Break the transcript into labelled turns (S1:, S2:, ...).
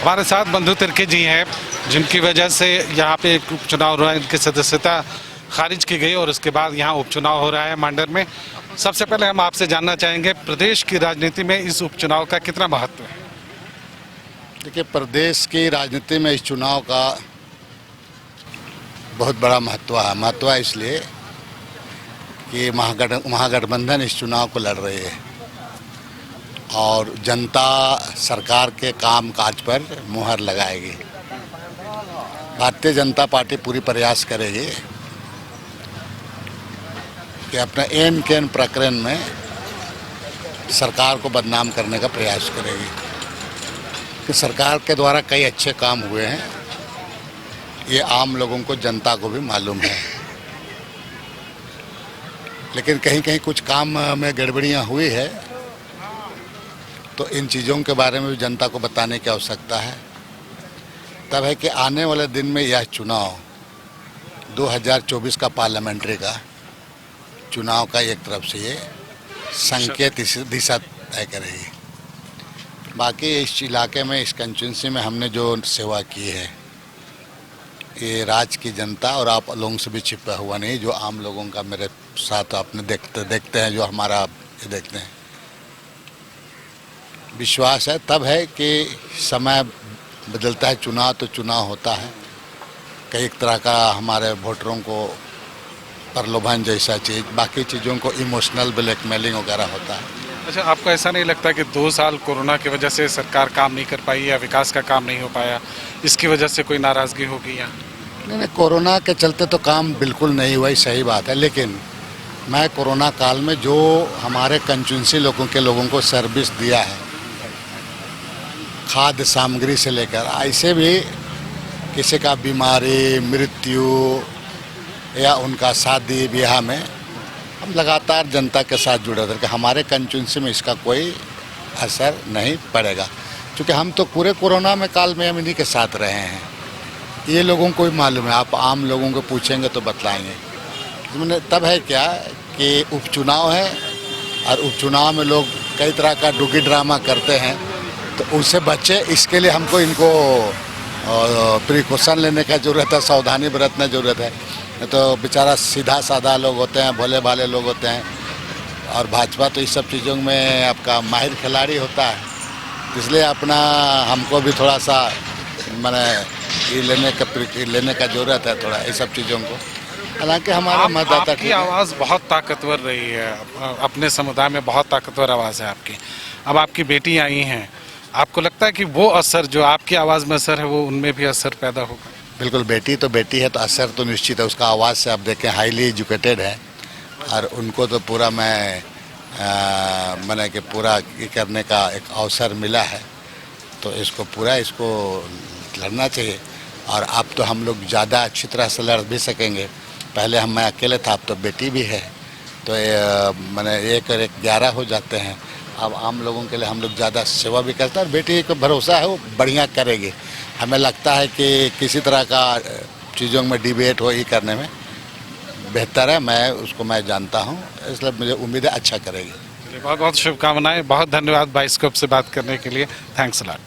S1: हमारे साथ बंधु तिर्की जी हैं, जिनकी वजह से यहाँ पे एक उपचुनाव हो रहा है, इनकी सदस्यता खारिज की गई और उसके बाद यहाँ उपचुनाव हो रहा है मांडर में। सबसे पहले हम आपसे जानना चाहेंगे, प्रदेश की राजनीति में इस उपचुनाव का कितना महत्व है?
S2: देखिए, प्रदेश की राजनीति में इस चुनाव का बहुत बड़ा महत्व है। महत्व है इसलिए कि महागठबंधन इस चुनाव को लड़ रही है और जनता सरकार के काम काज पर मुहर लगाएगी। भारतीय जनता पार्टी पूरी प्रयास करेगी कि अपने एन केन प्रकरण में सरकार को बदनाम करने का प्रयास करेगी कि सरकार के द्वारा कई अच्छे काम हुए हैं, ये आम लोगों को, जनता को भी मालूम है। लेकिन कहीं कहीं कुछ काम में गड़बड़ियां हुई है, तो इन चीज़ों के बारे में भी जनता को बताने की आवश्यकता है। तब है कि आने वाले दिन में यह चुनाव 2024 का पार्लियामेंट्री का चुनाव का एक तरफ से ये संकेत दिशा तय करेगी। बाकी इस इलाके में, इस कंस्टिट्यूंसी में हमने जो सेवा की है, ये राज्य की जनता और आप लोगों से भी छिपा हुआ नहीं, जो आम लोगों का मेरे साथ आपने देखते हैं, जो हमारा ये देखते हैं, विश्वास है। तब है कि समय बदलता है, चुनाव तो चुनाव होता है, कई तरह का हमारे वोटरों को प्रलोभन जैसा चीज़, बाकी चीज़ों को इमोशनल ब्लैकमेलिंग वगैरह होता है।
S1: अच्छा, आपको ऐसा नहीं लगता कि 2 साल कोरोना की वजह से सरकार काम नहीं कर पाई या विकास का काम नहीं हो पाया, इसकी वजह से कोई नाराज़गी होगी यहाँ?
S2: नहीं, कोरोना के चलते तो काम बिल्कुल नहीं हुआ, सही बात है। लेकिन मैं कोरोना काल में जो हमारे कंस्टिट्यूंसी लोगों को सर्विस दिया है, खाद्य सामग्री से लेकर, ऐसे भी किसी का बीमारी, मृत्यु या उनका शादी ब्याह में हम लगातार जनता के साथ जुड़े थे कि हमारे कंस्टिट्यूंसी में इसका कोई असर नहीं पड़ेगा, क्योंकि हम तो पूरे कोरोना में काल में हम इन्हीं के साथ रहे हैं। ये लोगों को भी मालूम है, आप आम लोगों को पूछेंगे तो बतलाएंगे। तब है क्या कि उपचुनाव है और उपचुनाव में लोग कई तरह का डुगी ड्रामा करते हैं, तो उससे बचे, इसके लिए हमको इनको प्रिकॉशन लेने का ज़रूरत है, सावधानी बरतने ज़रूरत है। तो बेचारा सीधा साधा लोग होते हैं, भोले भाले लोग होते हैं, और भाजपा तो इस सब चीज़ों में आपका माहिर खिलाड़ी होता है, इसलिए अपना हमको भी थोड़ा सा मैंने ये लेने का ज़रूरत है, थोड़ा ये सब चीज़ों को। हालांकि हमारा मतदाता
S1: की आवाज़ बहुत ताकतवर रही है, अपने समुदाय में बहुत ताकतवर आवाज़ है आपकी। अब आपकी बेटी आई हैं, आपको लगता है कि वो असर जो आपकी आवाज़ में असर है, वो उनमें भी असर पैदा होगा?
S2: बिल्कुल, बेटी तो बेटी है, तो असर तो निश्चित है। उसका आवाज़ से आप देखें हाईली एजुकेटेड है, और उनको तो पूरा मैंने कि पूरा ये करने का एक अवसर मिला है, तो इसको लड़ना चाहिए। और अब तो हम लोग ज़्यादा अच्छी तरह से लड़ भी सकेंगे। पहले मैं अकेले था, अब तो बेटी भी है, तो मैंने 1 और 1 11 हो जाते हैं। अब आम लोगों के लिए हम लोग ज़्यादा सेवा भी करते हैं, और बेटी को भरोसा है वो बढ़िया करेगी। हमें लगता है कि किसी तरह का चीज़ों में डिबेट हो, ये करने में बेहतर है। मैं जानता हूँ, इसलिए मुझे उम्मीद है अच्छा करेगी।
S1: बहुत बहुत शुभकामनाएं, बहुत धन्यवाद बाइस्कोप से बात करने के लिए। Thanks a lot.